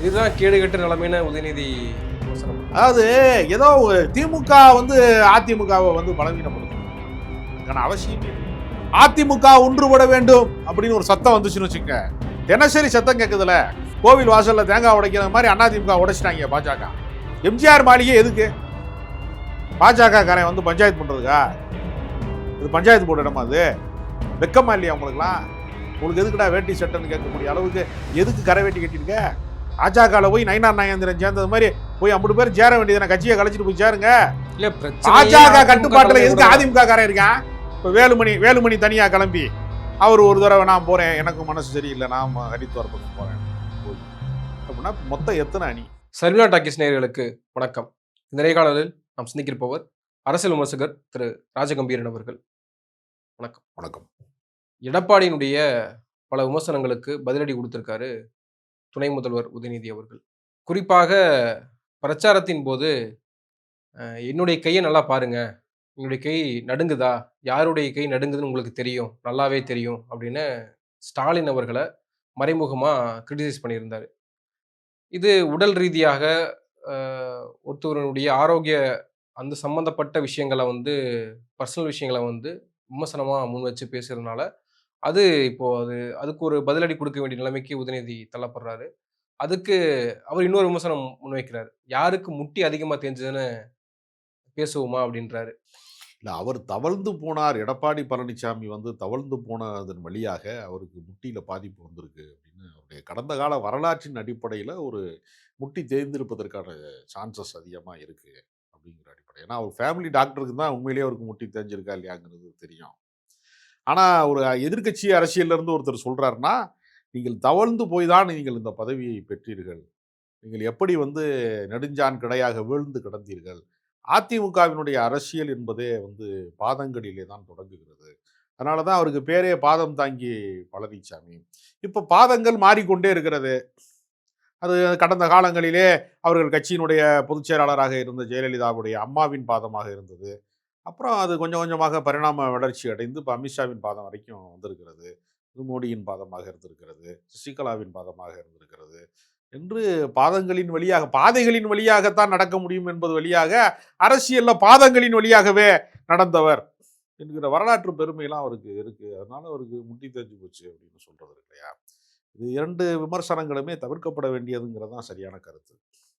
இதுதான் கேடுகட்ட நிலைமைன்னு உதயநிதி விமர்சனம். அதாவது ஏதோ திமுக வந்து அதிமுகவை வந்து பலவீனப்படுத்தணும், அதுக்கான அவசியமே இல்லை. அதிமுக ஒன்றுபட வேண்டும் அப்படின்னு ஒரு சத்தம் வந்துச்சுன்னு வச்சுக்க, தினசரி சத்தம் கேட்குதுல. கோவில் வாசல்ல தேங்காய் உடைக்கிற மாதிரி அதிமுக உடைச்சிட்டாங்க பாஜக. எம்ஜிஆர் மாளிகை எதுக்கு? பாஜக காரன் வந்து பஞ்சாயத்து பண்றதுக்கா? இது பஞ்சாயத்து போட இடமா? அது வெக்கமா இல்லையா உங்களுக்குலாம்? உங்களுக்கு எதுக்குடா வேட்டி சட்டைன்னு கேட்கக்கூடிய அளவுக்கு எதுக்கு கரை வேட்டி கட்டிருக்க? பாஜகவில் போய் நயினார் நாகேந்திரன் சேர்ந்தது மாதிரி போய் 50 பேர் சேர வேண்டியதான, கட்சியை கழிச்சிட்டு போய் சேருங்க. இல்ல பாஜக கட்டுப்பாட்டுல எதுக்கு அதிமுக காரன் இருக்கான்? இப்போ வேலுமணி தனியா கிளம்பி அவர் ஒரு தடவை நான் போறேன், எனக்கு மனசு சரியில்லை, நான் ஹரித்வார் பக்கம் போறேன் அப்படின்னா மொத்தம் எத்தனை அணி? சர்மிளா டாக்கீஸ் நேயர்களுக்கு வணக்கம். இந்த நேர்காணலில் நாம் சிந்திக்கிருப்பவர் அரசியல் விமர்சகர் திரு ராஜகம்பீரன் அவர்கள். வணக்கம். வணக்கம். எடப்பாடியினுடைய பல விமர்சனங்களுக்கு பதிலடி கொடுத்திருக்காரு துணை முதல்வர் உதயநிதி அவர்கள். குறிப்பாக பிரச்சாரத்தின் போது என்னுடைய கையை நல்லா பாருங்க, என்னுடைய கை நடுங்குதா, யாருடைய கை நடுங்குதுன்னு உங்களுக்கு தெரியும், நல்லாவே தெரியும் அப்படின்னு ஸ்டாலின் அவர்களை மறைமுகமாக கிரிட்டிசைஸ் பண்ணியிருந்தார். இது உடல் ரீதியாக ஒருத்தவருடைய ஆரோக்கிய அந்த சம்மந்தப்பட்ட விஷயங்களை வந்து பர்சனல் விஷயங்களை வந்து விமர்சனமாக முன் வச்சு பேசுறதுனால அது இப்போ அதுக்கு ஒரு பதிலடி கொடுக்க வேண்டிய நிலைமைக்கு உதயநிதி தள்ளப்படுறாரு. அதுக்கு அவர் இன்னொரு விமர்சனம் முன்வைக்கிறார். யாருக்கு முட்டி அதிகமாக தெரிஞ்சதுன்னு பேசுவோமா அப்படின்றாரு. இல்லை, அவர் தவழ்ந்து போனார். எடப்பாடி பழனிசாமி வந்து தவழ்ந்து போனதன் வழியாக அவருக்கு முட்டியில் பாதிப்பு வந்திருக்கு அப்படின்னு அவருடைய கடந்த கால வரலாற்றின் அடிப்படையில் ஒரு முட்டி தேர்ந்திருப்பதற்கான சான்சஸ் அதிகமாக இருக்குது அப்படிங்கிற அடிப்படை. ஏன்னா அவர் ஃபேமிலி டாக்டருக்கு தான் உண்மையிலேயே அவருக்கு முட்டி தெரிஞ்சிருக்கா இல்லையாங்கிறது தெரியும். ஆனால் ஒரு எதிர்க்கட்சி அரசியலிருந்து ஒருத்தர் சொல்கிறாருன்னா, நீங்கள் தவழ்ந்து போய் தான் நீங்கள் இந்த பதவியை பெற்றீர்கள், நீங்கள் எப்படி வந்து நெடுஞ்சான் கிடையாக வீழ்ந்து கிடந்தீர்கள். அதிமுகவினுடைய அரசியல் என்பதே வந்து பாதங்களிலே தான் தொடங்குகிறது. அதனால தான் அவருக்கு பேரே பாதம் தாங்கி பழனிசாமி. இப்போ பாதங்கள் மாறிக்கொண்டே இருக்கிறது. அது கடந்த காலங்களிலே அவர்கள் கட்சியினுடைய பொதுச் செயலாளராக இருந்த ஜெயலலிதாவுடைய அம்மாவின் பாதமாக இருந்தது. அப்புறம் அது கொஞ்சம் கொஞ்சமாக பரிணாம வளர்ச்சி அடைந்து இப்போ அமித்ஷாவின் பாதம் வரைக்கும் வந்திருக்கிறது. மோடியின் பாதமாக இருந்திருக்கிறது, சசிகலாவின் பாதமாக இருந்திருக்கிறது என்று பாதங்களின் வழியாக, பாதைகளின் வழியாகத்தான் நடக்க முடியும் என்பது வழியாக அரசியல்ல பாதங்களின் வழியாகவே நடந்தவர் என்கிற வரலாற்று பெருமையெல்லாம் அவருக்கு இருக்கு. அதனால அவருக்கு முட்டி தெரிஞ்சு போச்சு அப்படின்னு சொல்றது இல்லையா? இது 2 விமர்சனங்களுமே தவிர்க்கப்பட வேண்டியதுங்கிறது தான் சரியான கருத்து.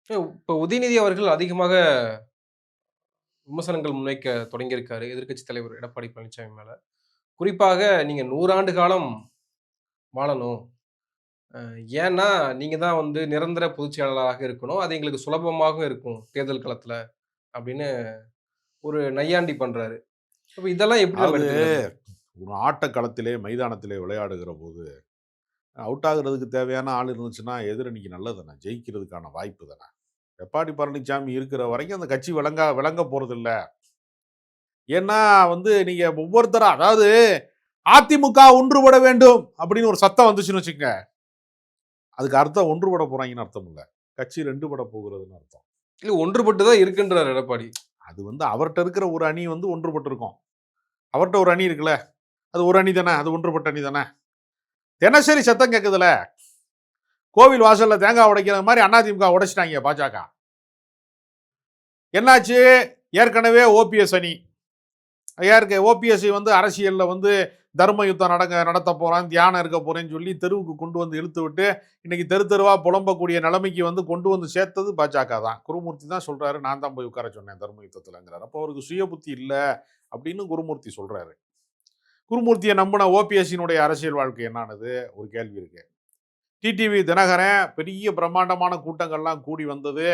இப்போ உதயநிதி அவர்கள் அதிகமாக விமர்சனங்கள் முன்வைக்க தொடங்கியிருக்காரு எதிர்க்கட்சி தலைவர் எடப்பாடி பழனிசாமி மேல. குறிப்பாக நீங்க 100 ஆண்டு காலம் வாழணும், ஏன்னா நீங்க தான் வந்து நிரந்தர பொதுச் செயலாளராக இருக்கணும், அது எங்களுக்கு சுலபமாகவும் இருக்கும் தேர்தல் களத்துல அப்படின்னு ஒரு நையாண்டி பண்றாரு. அப்ப இதெல்லாம் எப்படி நம்ம அதாவது எடுத்துக்கிறது? ஒரு ஆட்டக்களத்திலே மைதானத்திலே விளையாடுகிற போது அவுட் ஆகுறதுக்கு தேவையான ஆள் இருந்துச்சுன்னா எதிரணிக்கு நல்லது தானே, ஜெயிக்கிறதுக்கான வாய்ப்பு தானே. எடப்பாடி பழனிசாமி இருக்கிற வரைக்கும் அந்த கட்சி விளங்க போறது இல்லை. ஏன்னா வந்து நீங்க ஒவ்வொருத்தரா, அதாவது அதிமுக ஒன்றுபட வேண்டும் அப்படின்னு ஒரு சத்தம் வந்துச்சுன்னு வச்சுக்கோங்க, அதுக்கு அர்த்தம் ஒன்றுபட போறாங்கன்னு அர்த்தம் இல்லை, கட்சி 2 பட போகிறதுன்னு அர்த்தம். இல்ல ஒன்றுபட்டு தான் இருக்குன்றார் எடப்பாடி. அது வந்து அவர்கிட்ட இருக்கிற ஒரு அணி வந்து ஒன்றுபட்டு இருக்கும். அவர்கிட்ட ஒரு அணி இருக்குல்ல, அது ஒரு அணி தானே, அது ஒன்றுபட்ட அணி தானே. தினசரி சத்தம் கேட்குதுல. கோவில் வாசல்ல தேங்காய் உடைக்கிற மாதிரி அதிமுக உடைச்சிட்டாங்க பாஜக. என்னாச்சு? ஏற்கனவே ஓபிஎஸ் அணி, ஓபிஎஸ் வந்து அரசியலில் வந்து தர்ம யுத்தம் நடத்த போறான், தியானம் இருக்க போறேன்னு சொல்லி தெருவுக்கு கொண்டு வந்து இழுத்து விட்டு இன்னைக்கு தெருவா புலம்பக்கூடிய நிலைமைக்கு வந்து கொண்டு வந்து சேர்த்தது பாஜக தான். குருமூர்த்தி தான் சொல்றாரு, நான் தான் போய் உட்கார சொன்னேன் தர்ம யுத்தத்துலங்கிறார். அப்போ அவருக்கு சுய புத்தி இல்லை அப்படின்னு குருமூர்த்தி சொல்றாரு. குருமூர்த்தியை நம்பின ஓபிஎஸ்சினுடைய அரசியல் வாழ்க்கை என்னானது ஒரு கேள்வி இருக்கு. டிடிவி தினகரன் பெரிய பிரம்மாண்டமான கூட்டங்கள்லாம் கூடி வந்தது,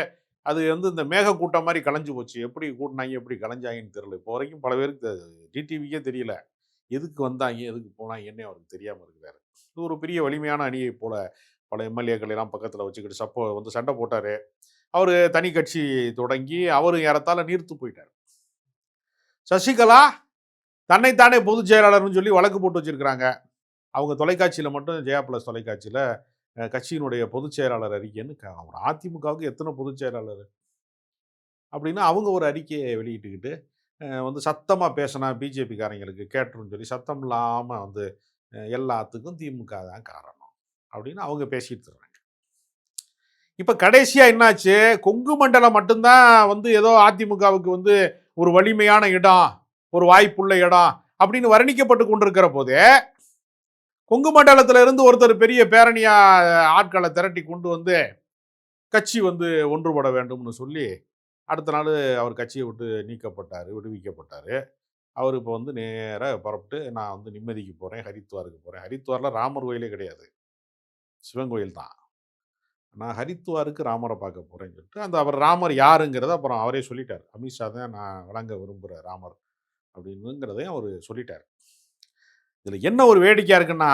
அது வந்து இந்த மேக கூட்டம் மாதிரி கலைஞ்சு போச்சு. எப்படி கூட்டினாங்க, எப்படி கலைஞ்சாங்கன்னு தெரியல. இப்போ வரைக்கும் பல பேருக்கு டிடிவிக்கே தெரியல எதுக்கு வந்தாங்க, எதுக்கு போனாங்கன்னே அவருக்கு தெரியாமல் இருக்கிறாரு. இது ஒரு பெரிய வலிமையான அணியை போல பல எம்எல்ஏக்கள் எல்லாம் பக்கத்தில் வச்சுக்கிட்டு வந்து சண்டை போட்டார். அவர் தனி கட்சி தொடங்கி அவர் ஏறத்தாழ நீர்த்து போயிட்டார். சசிகலா தன்னைத்தானே பொதுச் செயலாளர்னு சொல்லி வழக்கு போட்டு வச்சிருக்கிறாங்க. அவங்க தொலைக்காட்சியில் மட்டும், ஜெயா பிளஸ் தொலைக்காட்சியில் கட்சியினுடைய பொதுச் செயலாளர் அறிக்கைன்னு, அவர் அதிமுகவுக்கு எத்தனை பொதுச் செயலாளர் அப்படின்னு அவங்க ஒரு அறிக்கையை வெளியிட்டுக்கிட்டு வந்து சத்தமாக பேசினா பிஜேபிக்காரங்களுக்கு கேட்டுருன்னு சொல்லி சத்தம் இல்லாமல் வந்து எல்லாத்துக்கும் திமுக தான் காரணம் அப்படின்னு அவங்க பேசிட்டு இருக்காங்க. இப்ப கடைசியா என்னாச்சு, கொங்கு மண்டலம் மட்டும்தான் வந்து ஏதோ அதிமுகவுக்கு வந்து ஒரு வலிமையான இடம், ஒரு வாய்ப்புள்ள இடம் அப்படின்னு வர்ணிக்கப்பட்டு கொண்டிருக்கிற போது, கொங்கு மண்டலத்துல இருந்து ஒருத்தர் பெரிய பேரணியா ஆட்களை திரட்டி கொண்டு வந்து கட்சி வந்து ஒன்றுபட வேண்டும்னு சொல்லி அடுத்த நாள் அவர் கட்சியை விட்டு நீக்கப்பட்டார், விடுவிக்கப்பட்டார். அவர் இப்போ வந்து நேராக புறப்பட்டு நான் வந்து நிம்மதிக்கு போகிறேன், ஹரித்வாருக்கு போகிறேன். ஹரித்வாரில் ராமர் கோயிலே கிடையாது, சிவன் கோயில் தான். நான் ஹரித்வாருக்கு ராமரை பார்க்க போகிறேன்னு சொல்லிட்டு அந்த அவர் ராமர் யாருங்கிறத அப்புறம் அவரே சொல்லிட்டார். அமித்ஷா தான் நான் வழங்க விரும்புகிற ராமர் அப்படின்னுங்கிறதையும் அவர் சொல்லிட்டார். இதில் என்ன ஒரு வேடிக்கையாக இருக்குன்னா,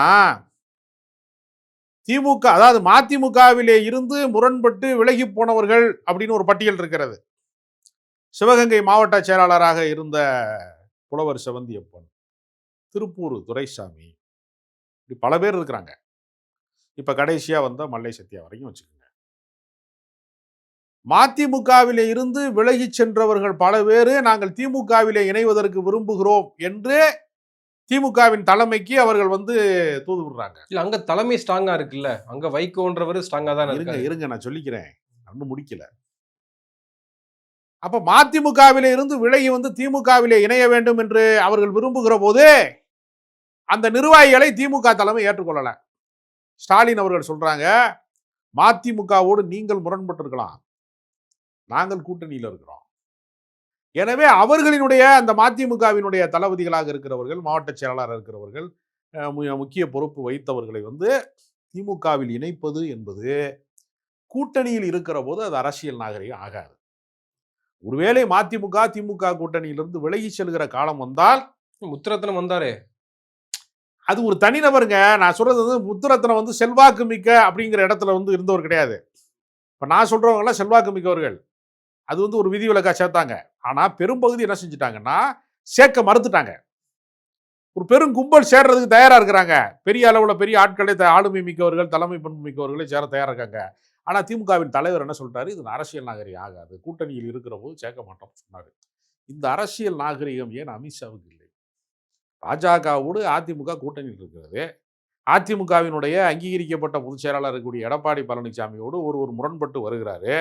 திமுக அதாவது மதிமுகவிலே இருந்து முரண்பட்டு விலகி போனவர்கள் அப்படின்னு ஒரு பட்டியல் இருக்கிறது. சிவகங்கை மாவட்ட செயலாளராக இருந்த புலவர் செவந்தியப்பன், திருப்பூர் துரைசாமி, இப்படி பல பேர் இருக்கிறாங்க. இப்ப கடைசியா வந்த மல்லை சத்யா வரைக்கும் வச்சுக்கோங்க. மதிமுகவிலே இருந்து விலகி சென்றவர்கள் பல பேரு நாங்கள் திமுகவிலே இணைவதற்கு விரும்புகிறோம் என்று திமுகவின் தலைமைக்கு அவர்கள் வந்து தூது விடுறாங்க. இல்ல அங்க தலைமை ஸ்ட்ராங்கா இருக்குல்ல, அங்க வைகோன்றவர் ஸ்ட்ராங்கா தான் இருங்க இருக்காரு. இருங்க நான் சொல்லிக்கிறேன், இன்னும் முடிக்கல. அப்ப மதிமுகவிலே இருந்து விலகி வந்து திமுகவிலே இணைய வேண்டும் என்று அவர்கள் விரும்புகிற போது அந்த நிர்வாகிகளை திமுக தலைமை ஏற்றுக்கொள்ளல. ஸ்டாலின் அவர்கள் சொல்றாங்க, மதிமுகவோடு நீங்கள் முரண்பட்டு இருக்கலாம், நாங்கள் கூட்டணியில் இருக்கிறோம். எனவே அவர்களினுடைய அந்த மதிமுகவினுடைய தளபதிகளாக இருக்கிறவர்கள், மாவட்ட செயலாளர் இருக்கிறவர்கள், முக்கிய பொறுப்பு வைத்தவர்களை வந்து திமுகவில் இணைப்பது என்பது கூட்டணியில் இருக்கிற போது அது அரசியல் நாகரிகம் ஆகாது. ஒருவேளை மதிமுக திமுக கூட்டணியிலிருந்து விலகி செல்கிற காலம் வந்தால், முத்துரத்னம் வந்தாரு, அது ஒரு தனிநபருங்க. நான் சொல்றது வந்து முத்துரத்னம் வந்து செல்வாக்கு மிக்க அப்படிங்கிற இடத்துல வந்து இருந்தவர் கிடையாது. இப்ப நான் சொல்றவங்க எல்லாம் செல்வாக்கு மிக்கவர்கள். அது வந்து ஒரு விதிவிலக்கா சேர்த்தாங்க. ஆனா பெரும்பகுதி என்ன செஞ்சுட்டாங்கன்னா சேர்க்க மறுத்துட்டாங்க. ஒரு பெரும் கும்பல் சேர்றதுக்கு தயாரா இருக்கிறாங்க. பெரிய அளவுல பெரிய ஆட்களே ஆளுமை மிக்கவர்கள், தலைமை பண்பு மிக்கவர்களே சேர தயாரா இருக்காங்க. ஆனா திமுகவின் தலைவர் என்ன சொல்லிட்டாரு, இது அரசியல் நாகரிகம் ஆகாது, கூட்டணியில் இருக்கிற போது சேர்க்க மாட்டோம் சொன்னாரு. இந்த அரசியல் நாகரிகம் ஏன் அமித்ஷாவுக்கு இல்லை? பாஜகவோடு அதிமுக கூட்டணியில் இருக்கிறது. அதிமுகவினுடைய அங்கீகரிக்கப்பட்ட பொதுச் செயலாளர் இருக்கக்கூடிய எடப்பாடி பழனிசாமியோடு ஒரு முரண்பட்டு வருகிறாரு.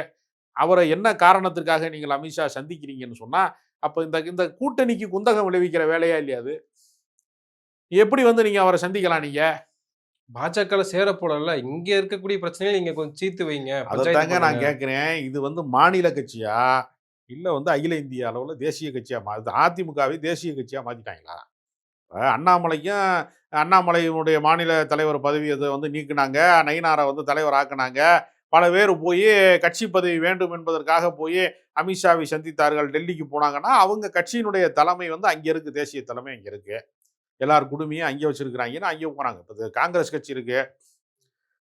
அவரை என்ன காரணத்திற்காக நீங்கள் அமித்ஷா சந்திக்கிறீங்கன்னு சொன்னா, அப்ப இந்த கூட்டணிக்கு குந்தகம் விளைவிக்கிற வேலையா இல்லையா அது? எப்படி வந்து நீங்க அவரை சந்திக்கலாம் நீங்க? பாஜக சேர போடல, இங்க இருக்கக்கூடிய பிரச்சனைகளை நீங்க கொஞ்சம் தீர்த்து வைங்க, பஞ்சாயத்து அதைத்தாங்க நான் பண்ணுங்க. கேட்கிறேன். இது வந்து மாநில கட்சியா, இல்ல வந்து அகில இந்திய அளவுல தேசிய கட்சியா அதிமுகவை தேசிய கட்சியா மாத்திட்டாங்களா? அண்ணாமலையினுடைய மாநில தலைவர் பதவியை வந்து நீக்கினாங்க, நயினாரை வந்து தலைவர் ஆக்குனாங்க. பல பேர் போய் கட்சி பதவி வேண்டும் என்பதற்காக போய் அமித்ஷாவை சந்தித்தார்கள், டெல்லிக்கு போனாங்கன்னா அவங்க கட்சியினுடைய தலைமை வந்து அங்கே இருக்கு, தேசிய தலைமை அங்கே இருக்கு, எல்லார் குடுமையும் அங்கே வச்சிருக்கிறாங்கன்னு அங்கே போனாங்க. இப்போ காங்கிரஸ் கட்சி இருக்கு,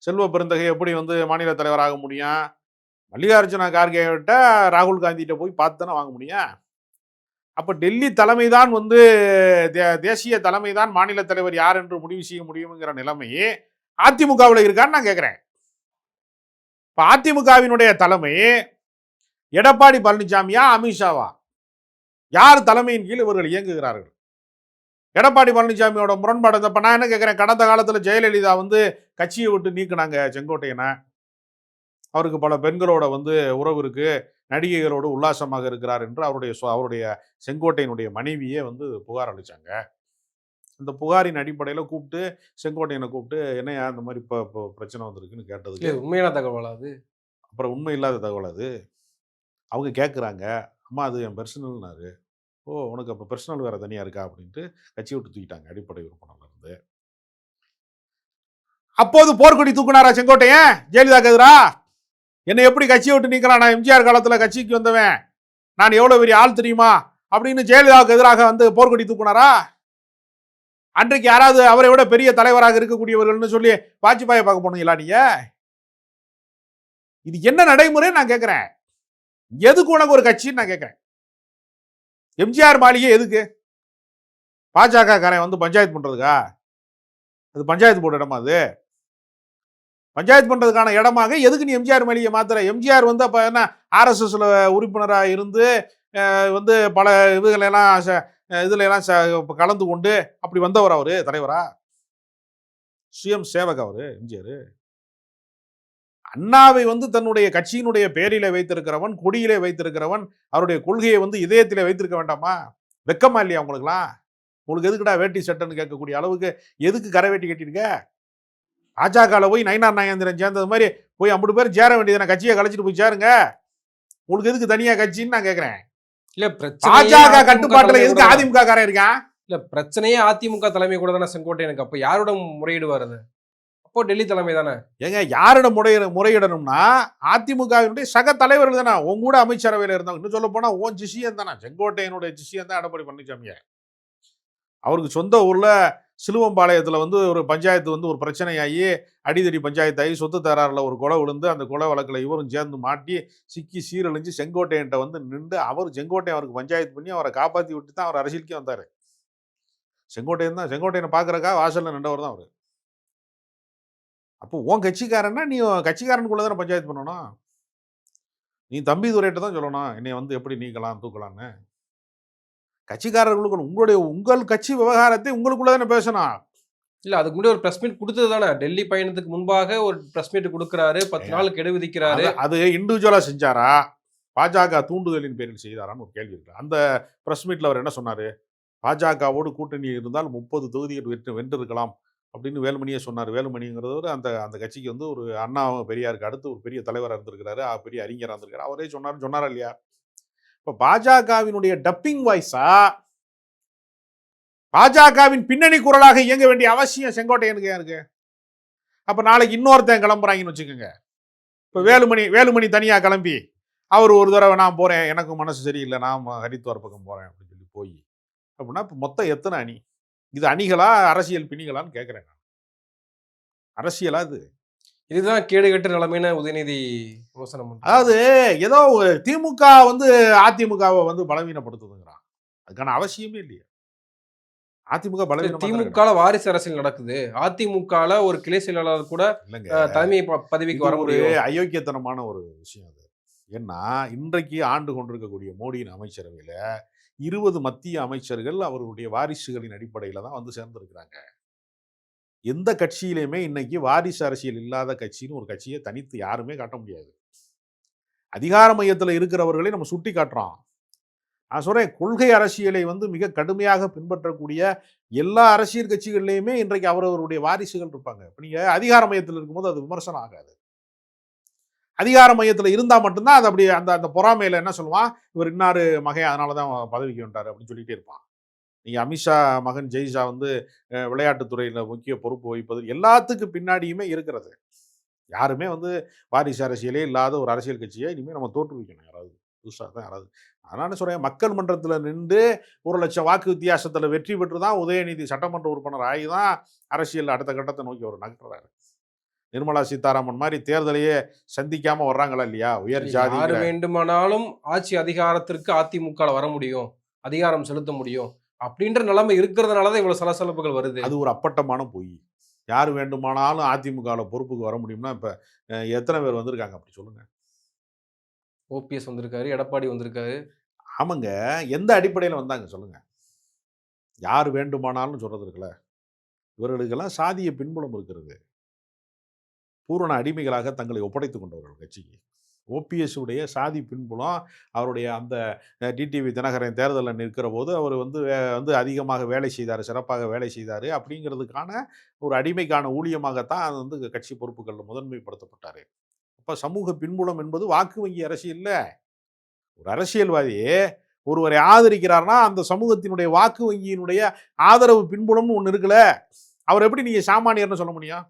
செல்வ பெருந்தகை எப்படி வந்து மாநில தலைவராக முடியும்? மல்லிகார்ஜுன கார்கே கிட்ட ராகுல் காந்திகிட்ட போய் பார்த்து தானே வாங்க முடியும். அப்போ டெல்லி தலைமை தான் வந்து தேசிய தலைமை தான் மாநில தலைவர் யார் என்று முடிவு செய்ய முடியுங்கிற நிலைமை அதிமுகவில் இருக்கான்னு நான் கேட்கிறேன். இப்போ அதிமுகவினுடைய தலைமை எடப்பாடி பழனிசாமியா அமித்ஷாவா? யார் தலைமையின் கீழ் இவர்கள் இயங்குகிறார்கள்? எடப்பாடி பழனிசாமியோட முரண்பாடு. இப்ப நான் என்ன கேட்கிறேன், கடந்த காலத்துல ஜெயலலிதா வந்து கட்சியை விட்டு நீக்கினாங்க செங்கோட்டையனை. அவருக்கு பல பெண்களோட வந்து உறவு இருக்கு, நடிகைகளோடு உல்லாசமாக இருக்கிறார் என்று அவருடைய செங்கோட்டையனுடைய மனைவியே வந்து புகார் அளிச்சாங்க. இந்த புகாரின் அடிப்படையில் கூப்பிட்டு செங்கோட்டையனை கூப்பிட்டு என்னையா இந்த மாதிரி இப்போ பிரச்சனை வந்திருக்குன்னு கேட்டதுக்கு, உண்மையான தகவல் அது. அப்புறம் உண்மை இல்லாத தகவல் அது. அவங்க கேட்குறாங்க, அம்மா அது என் பர்சனல்னாரு. ஓ உனக்கு அப்போ பர்சனல் வேறு தனியாக இருக்கா அப்படின்ட்டு கட்சியை விட்டு தூக்கிட்டாங்க அடிப்படை உறுப்பினர்ல இருந்து. அப்போது போர்க்கொடி தூக்குனாரா செங்கோட்டையன் ஜெயலலிதாக்கு எதிரா? என்னை எப்படி கட்சியை விட்டு நீக்கலாம், நான் எம்ஜிஆர் காலத்தில் கட்சிக்கு வந்தவன், நான் எவ்வளோ பெரிய ஆள் தெரியுமா அப்படின்னு ஜெயலலிதாவுக்கு எதிராக வந்து போர்க்கொடி தூக்குனாரா? அன்றைக்கு யாராவது அவரை விட பெரிய தலைவராக இருக்கக்கூடியவர்கள்னு சொல்லி வாஜ்பாயை பார்க்க போனீங்களா நீங்க? இது என்ன நடைமுறை நான் கேட்கிறேன். எதுக்கு உனக்கு ஒரு கட்சின்னு நான் கேட்கிறேன். எம்ஜிஆர் மாளிகை எதுக்கு? பாஜக காரன் வந்து பஞ்சாயத்து பண்றதுக்கா? அது பஞ்சாயத்து போர்டு இடமா? அது பஞ்சாயத்து பண்றதுக்கான இடமாக எதுக்கு நீ எம்ஜிஆர் மாளிகை மாத்திர? எம்ஜிஆர் வந்து அப்ப என்ன ஆர்எஸ்எஸ்ல உறுப்பினராக இருந்து வந்து பல இதுல எல்லாம் கலந்து கொண்டு அப்படி வந்தவர் அவரு தலைவரா? சுயம் சேவக அவரு எம்ஜிஆர். அண்ணாவை வந்து தன்னுடைய கட்சியினுடைய பேரிலே வைத்திருக்கிறவன், கொடியிலே வைத்திருக்கிறவன், அவருடைய கொள்கையை வந்து இதயத்திலே வைத்திருக்க வேண்டாமா? வெக்கமா இல்லையா உங்களுக்குலாம்? உங்களுக்கு எதுக்குடா வேட்டி சட்டைன்னு கேட்கக்கூடிய அளவுக்கு எதுக்கு கரை வேட்டி கட்டியிருக்க? பாஜகவில் போய் நயினார் நாகேந்திரன் சேர்ந்தது மாதிரி போய் 50 பேர் சேர வேண்டியதானே, கட்சியை கலைச்சிட்டு போய் சேருங்க. உங்களுக்கு எதுக்கு தனியா கட்சின்னு நான் கேட்கிறேன். இல்ல பிரச்சனையே பாஜக அதிமுக கட்டுப்பாட்டுல தலைமை கூட எதுக்கு தானே. அதிமுக காரன் இருக்கான்? இல்ல பிரச்சனையே அதிமுக தலைமை கூட தானே செங்கோட்டையனுக்கு. அப்ப யாரோட முறையிடுவார் அது? அப்போ டெல்லி தலைமை தானே. ஏங்க யாரிடம் முறையிடணும்னா அதிமுகவினுடைய சக தலைவர்கள் தானே. உங்க கூட அமைச்சரவையில் இருந்தவங்க, இன்னும் சொல்ல போனா ஓன் சிஷியன் தானே, செங்கோட்டையனுடைய சிஷியன் தான் எடப்பாடி பழனிசாமி. அவருக்கு சொந்த ஊர்ல சிலுவம்பாளையத்துல வந்து ஒரு பஞ்சாயத்து வந்து ஒரு பிரச்சனையாகி அடிதடி பஞ்சாயத்தாகி சொத்து தகராறுல ஒரு கொலை விழுந்து அந்த கொலை வழக்கில் இவரும் சேர்ந்து மாட்டி சிக்கி சீரழிஞ்சு செங்கோட்டையன்ட்ட வந்து நின்று அவர் செங்கோட்டையன் அவருக்கு பஞ்சாயத்து பண்ணி அவரை காப்பாற்றி விட்டு தான் அவர் அரசியலுக்கே வந்தார். செங்கோட்டையனை பார்க்கறக்கா வாசல்ல நின்றவர் தான் அவர். அப்போ உன் கட்சிக்காரன்னா நீ கட்சிக்காரனுக்குள்ள தானே பஞ்சாயத்து பண்ணணும். நீ தம்பி துரையிட்ட தான் சொல்லணும் என்னை வந்து எப்படி நீக்கலாம் தூக்கலான்னு. கட்சிக்காரர்களுக்கு உங்கள் கட்சி விவகாரத்தை உங்களுக்குள்ள தானே பேசணும். இல்ல அதுக்கு முன்னாடி ஒரு பிரஸ் மீட் கொடுத்தது தானே. டெல்லி பயணத்துக்கு முன்பாக ஒரு பிரஸ் மீட் கொடுக்கிறாரு, 10 நாள் கெடு விதிக்கிறாரு. அது இண்டிவிஜுவலா செஞ்சாரா, பாஜக தூண்டுதலின் பேரில் செய்தாரான்னு ஒரு கேள்வி இருக்கு. அந்த பிரஸ் மீட்ல அவர் என்ன சொன்னாரு? பாஜகவோடு கூட்டணி இருந்தால் 30 தொகுதிகள் வென்றிருக்கலாம் அப்படின்னு வேலுமணியே சொன்னார். வேலுமணிங்கிறவர் அந்த அந்த கட்சிக்கு வந்து ஒரு அண்ணா பெரியாருக்கு அடுத்து ஒரு பெரிய தலைவராக இருந்திருக்கிறாரு, பெரிய அறிஞராக இருந்திருக்காரு. அவரே சொன்னாரா இல்லையா? இப்போ பாஜகவினுடைய டப்பிங் வாய்ஸா, பாஜகவின் பின்னணி குரலாக இயங்க வேண்டிய அவசியம் செங்கோட்டையனுக்கு இருக்கு. அப்ப நாளைக்கு இன்னொருத்தன் கிளம்புறாங்கன்னு வச்சுக்கோங்க. இப்போ வேலுமணி தனியா கிளம்பி அவர் ஒரு தடவை நான் போறேன், எனக்கு மனசு சரியில்லை, நான் ஹரித்வார் பக்கம் போறேன் அப்படின்னு சொல்லி போய் அப்படின்னா இப்போ மொத்தம் எத்தனை அணி? இது அணிகளா அரசியல் பிணிகளான்னு கேட்கிறேன். அரசியலா இது? இதுதான் கேடு கெட்ட நிலைமைன்னு உதயநிதி விமர்சனம் பண்றாரு. அதாவது ஏதோ திமுக வந்து அதிமுகவை வந்து பலவீனப்படுத்துதுங்கிறான். அதுக்கான அவசியமே இல்லையா? அதிமுக திமுக வாரிசு அரசியல் நடக்குது. அதிமுக ஒரு கிளை செயலாளர் கூட தலைமை பதவிக்கு வர முடியும். அயோக்கியத்தனமான ஒரு விஷயம் அது. ஏன்னா இன்றைக்கு ஆண்டு கொண்டிருக்கக்கூடிய மோடியின் அமைச்சரவையில 20 மத்திய அமைச்சர்கள் அவர்களுடைய வாரிசுகளின் அடிப்படையில தான் வந்து சேர்ந்திருக்கிறாங்க. எந்த கட்சியிலுமே இன்னைக்கு வாரிசு அரசியல் இல்லாத கட்சின்னு ஒரு கட்சியை தனித்து யாருமே காட்ட முடியாது. அதிகார மையத்தில் இருக்கிறவர்களை நம்ம சுட்டி காட்டுறோம். நான் சொல்றேன், கொள்கை அரசியலை வந்து மிக கடுமையாக பின்பற்றக்கூடிய எல்லா அரசியல் கட்சிகள்லையுமே இன்றைக்கு அவரவருடைய வாரிசுகள் இருப்பாங்க. இப்போ நீங்க அதிகார மையத்தில் இருக்கும்போது அது விமர்சனம் ஆகாது. அதிகார மையத்தில் இருந்தால் மட்டும்தான் அது அப்படி அந்த அந்த பொறாமையில என்ன சொல்லுவான், இவர் இன்னாரு மகன் அதனால தான் பதவிக்கு வந்துட்டார் அப்படின்னு சொல்லிட்டே இருப்பான். நீங்க அமித்ஷா மகன் ஜெய்ஷா வந்து விளையாட்டுத்துறையில் முக்கிய பொறுப்பு வகிப்பது எல்லாத்துக்கு பின்னாடியுமே இருக்கிறது. யாருமே வந்து வாரிசு அரசியலே இல்லாத ஒரு அரசியல் கட்சியை இனிமேல் நம்ம தோற்றுவிக்கணும். யாராவது புதுசாக தான் யாராவது. அதனால சொல்றேன், மக்கள் மன்றத்தில் நின்று 1,00,000 வாக்கு வித்தியாசத்தில் வெற்றி பெற்று தான் உதயநிதி சட்டமன்ற உறுப்பினர் ஆகி தான் அரசியல் அடுத்த கட்டத்தை நோக்கி அவர் நகர்றாரு. நிர்மலா சீதாராமன் மாதிரி தேர்தலையே சந்திக்காம வர்றாங்களா இல்லையா? உயர் ஜாதி யார் வேண்டுமானாலும் ஆட்சி அதிகாரத்திற்கு அதிமுக வர முடியும், அதிகாரம் செலுத்த முடியும் அப்படின்ற நிலைமை இருக்கிறதுனால தான் இவ்வளவு சலசலப்புகள் வருது. அது ஒரு அப்பட்டமான பொய். யார் வேண்டுமானாலும் அதிமுகவில் பொறுப்புக்கு வர முடியும்னா இப்போ எத்தனை பேர் வந்திருக்காங்க அப்படி சொல்லுங்க? ஓபிஎஸ் வந்திருக்காரு, எடப்பாடி வந்திருக்காரு. ஆமாங்க, எந்த அடிப்படையில் வந்தாங்க சொல்லுங்க? யார் வேண்டுமானாலும் சொல்றது இருக்குல்ல, இவர்களுக்கெல்லாம் சாதிய பின்புலம் இருக்கிறது. பூரண அடிமைகளாக தங்களை ஒப்படைத்துக் கொண்டவர்கள் கட்சிக்கு. ஓபிஎஸ் உடைய சாதி பின்புலம், அவருடைய அந்த டிடிவி தினகரன் தேர்தலில் நிற்கிற போது அவர் வந்து அதிகமாக வேலை செய்தார், சிறப்பாக வேலை செய்தார் அப்படிங்கிறதுக்கான ஒரு அடிமைக்கான ஊழியமாகத்தான் அது வந்து கட்சி பொறுப்புகளில் முதன்மைப்படுத்தப்பட்டார். அப்போ சமூக பின்புலம் என்பது வாக்கு வங்கி அரசியல்ல. ஒரு அரசியல்வாதி ஒருவரை ஆதரிக்கிறார்னா அந்த சமூகத்தினுடைய வாக்கு வங்கியினுடைய ஆதரவு பின்புலம்னு ஒன்று இருக்குல்ல, அவர் எப்படி நீங்க சாமானியர்னு சொல்ல முடியும்?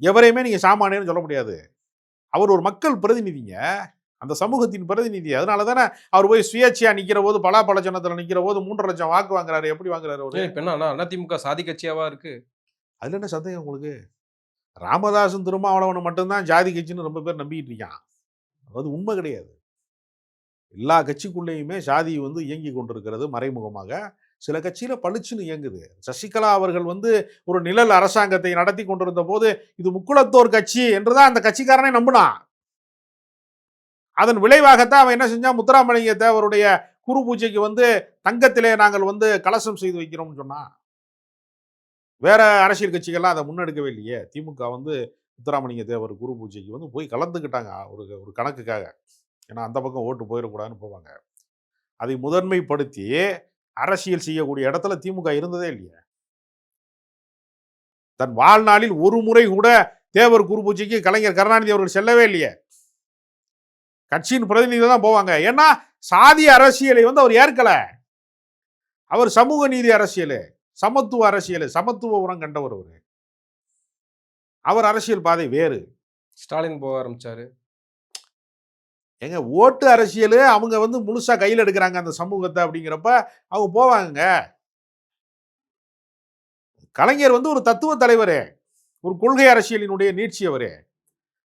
எவரையுமே நீங்க சாமானியர்னு சொல்ல முடியாது. அவர் ஒரு மக்கள் பிரதிநிதிங்க, அந்த சமூகத்தின் பிரதிநிதி. அதனால தானே அவர் போய் சுயேட்சையா நிற்கிற போது, பலாப்பழ சின்னத்தில் நிற்கிற போது 3.5 லட்சம் வாக்கு வாங்குறாரு. எப்படி வாங்குறாரு அவரு? இப்ப என்ன அதிமுக சாதி கட்சியாவா இருக்கு? அதுல என்ன சந்தேகம் உங்களுக்கு? ராமதாசும் திருமாவளவனும் மட்டும்தான் ஜாதி கட்சின்னு ரொம்ப பேர் நம்பிக்கிட்டு இருக்கான். அது உண்மை கிடையாது. எல்லா கட்சிக்குள்ளேயுமே சாதி வந்து இயங்கி கொண்டிருக்கிறது மறைமுகமாக. சில கட்சியில பளிச்சுன்னு இயங்குது. சசிகலா அவர்கள் வந்து ஒரு நிழல் அரசாங்கத்தை நடத்தி கொண்டிருந்த போது இது முக்குளத்தோர் கட்சி என்றுதான் அந்த கட்சிக்காரனை நம்பினான். அதன் விளைவாகத்தான் அவன் என்ன செஞ்சான், முத்துராமலிங்க தேவருடைய குரு பூஜைக்கு வந்து தங்கத்திலே நாங்கள் வந்து கலசம் செய்து வைக்கிறோம்னு சொன்னான். வேற அரசியல் கட்சிகள்லாம் அதை முன்னெடுக்கவே இல்லையே. திமுக வந்து முத்துராமலிங்க தேவர் குரு பூஜைக்கு வந்து போய் கலந்துக்கிட்டாங்க ஒரு ஒரு கணக்குக்காக. ஏன்னா அந்த பக்கம் ஓட்டு போயிடக்கூடாதுன்னு போவாங்க. அதை முதன்மைப்படுத்தி அரசியல் செய்யக்கூடிய இடத்துல திமுக இருந்ததே இல்லையே. தன் வாழ்நாளில் ஒரு முறை கூட தேவர் குரு பூஜைக்கு கலைஞர் கருணாநிதி அவர்கள் செல்லவே இல்லையே. கட்சியின் பிரதிநிதிகள் தான் போவாங்க. ஏன்னா சாதிய அரசியலை வந்து அவர் ஏற்கல. அவர் சமூக நீதி அரசியல், சமத்துவ அரசியல், சமத்துவ உரம் கண்டவர் அவரு. அவர் அரசியல் பாதை வேறு. ஸ்டாலின் போக ஆரம்பிச்சாரு. எங்க ஓட்டு அரசியல் அவங்க வந்து முழுசா கையில் எடுக்கிறாங்க அந்த சமூகத்தை அப்படிங்கிறப்ப அவங்க போவாங்க. கலைஞர் வந்து ஒரு தத்துவ தலைவரே, ஒரு கொள்கை அரசியலினுடைய நீட்சி அவரே.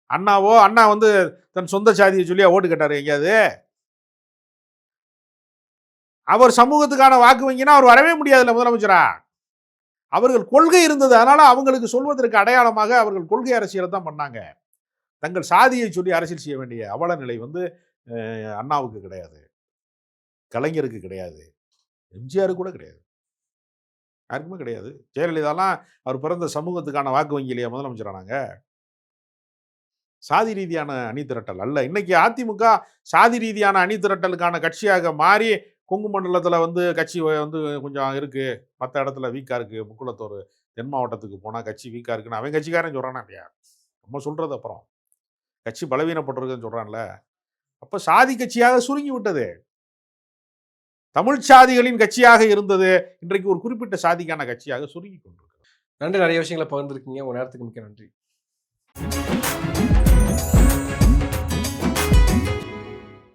அண்ணா வந்து தன் சொந்த சாதியை சொல்லியா ஓட்டு கேட்டாரு எங்கேயாவது? அவர் சமூகத்துக்கான வாக்கு வங்கினா அவர் வரவே முடியாதுல்ல முதலமைச்சரா. அவர்கள் கொள்கை இருந்தது. அதனால அவங்களுக்கு சொல்வதற்கு அடையாளமாக அவர்கள் கொள்கை அரசியலை தான் பண்ணாங்க. தங்கள் சாதியை சொல்லி அரசியல் செய்ய வேண்டிய அவல நிலை வந்து அண்ணாவுக்கு கிடையாது, கலைஞருக்கு கிடையாது, எம்ஜிஆர் கூட கிடையாது, யாருக்குமே கிடையாது. ஜெயலலிதாலாம் அவர் பிறந்த சமூகத்துக்கான வாக்கு வங்கி இல்லையா முதலமைச்சரானாங்க? சாதி ரீதியான அணி திரட்டல் அல்ல. இன்னைக்கு அதிமுக சாதி ரீதியான அணி திரட்டலுக்கான கட்சியாக மாறி கொங்கு மண்டலத்தில் வந்து கட்சி வந்து கொஞ்சம் இருக்கு, மற்ற இடத்துல வீக்கா இருக்கு. முக்குளத்தூர் தென் மாவட்டத்துக்கு போனால் கட்சி வீக்கா இருக்குன்னு அவன் கட்சிக்காரன் சொல்றானா இல்லையா? நம்ம சொல்றது அப்புறம் கட்சி பலவீனப்பட்டிருக்குன்னு சொல்றான்ல. அப்ப சாதி கட்சியாக சுருங்கி விட்டது. தமிழ் சாதிகளின் கட்சியாக இருந்தது இன்றைக்கு ஒரு குறிப்பிட்ட சாதிக்கான கட்சியாக சுருங்கி கொண்டிருக்கிறது. நன்றி, நிறைய விஷயங்களை பகிர்ந்துருக்கீங்க. உங்க நேரத்துக்கு மிக்க நன்றி.